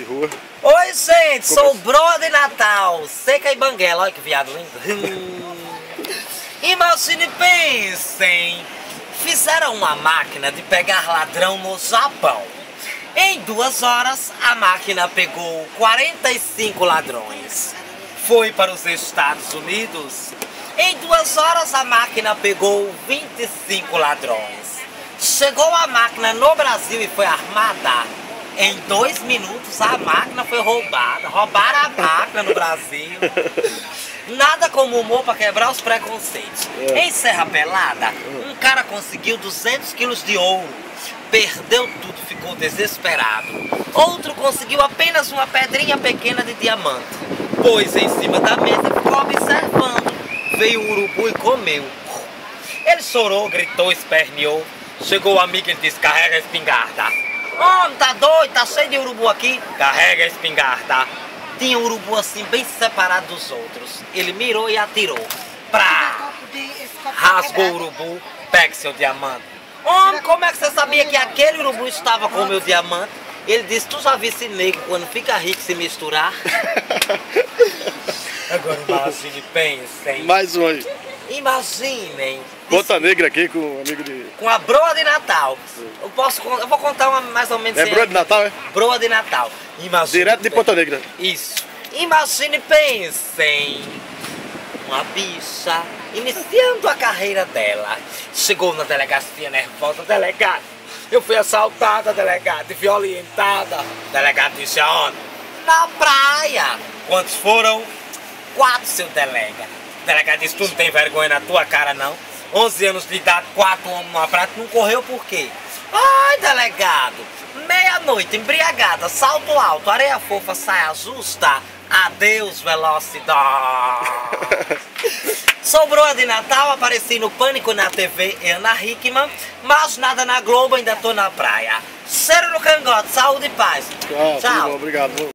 Que rua. Oi, gente, sou o Broa de Natal, Seca e Banguela, olha que viado lindo. Imagine, pensem, fizeram uma máquina de pegar ladrão no Japão. Em 2 horas, a máquina pegou 45 ladrões. Foi para os Estados Unidos. Em 2 horas, a máquina pegou 25 ladrões. Chegou a máquina no Brasil e foi armada. Em 2 minutos, a máquina foi roubada. Roubaram a máquina no Brasil. Nada como humor para quebrar os preconceitos. Em Serra Pelada, um cara conseguiu 200 quilos de ouro. Perdeu tudo, ficou desesperado. Outro conseguiu apenas uma pedrinha pequena de diamante. Pôs em cima da mesa e ficou observando. Veio um urubu e comeu. Ele chorou, gritou, esperneou. Chegou o amigo e ele disse: carrega a espingarda. Homem, tá doido? Tá cheio de urubu aqui? Carrega a espingarda. Tinha um urubu assim, bem separado dos outros. Ele mirou e atirou. Prá! Rasgou o urubu, pegue seu diamante. Homem, como é que você sabia que aquele urubu estava com o meu diamante? Ele disse: tu já viu esse negro quando fica rico se misturar? Agora imagine, pensem. Mais um aí. Imaginem. Ponta Negra aqui com um amigo de... Com a Broa de Natal. Eu vou contar uma mais ou menos. É Broa de Natal, é? Broa de Natal. Imagine, Direto de Ponta Negra. Isso. Imagine, pensem. Uma bicha iniciando a carreira dela. Chegou na delegacia nervosa. Delegado, eu fui assaltada, delegado, e violentada. Delegado disse: aonde? Na praia. Quantos foram? 4, seu delega. O delegado disse: tu não tem vergonha na tua cara, não? 11 anos de idade, 4 homens numa praia, tu não correu por quê? Ai, delegado, meia-noite, embriagada, salto alto, areia fofa, saia justa, adeus, velocidade. Sou Broa de Natal, apareci no Pânico na TV Ana Hickman, mas nada na Globo, ainda tô na praia. Cheiro no cangote, saúde e paz. Tchau. Tchau. Obrigado.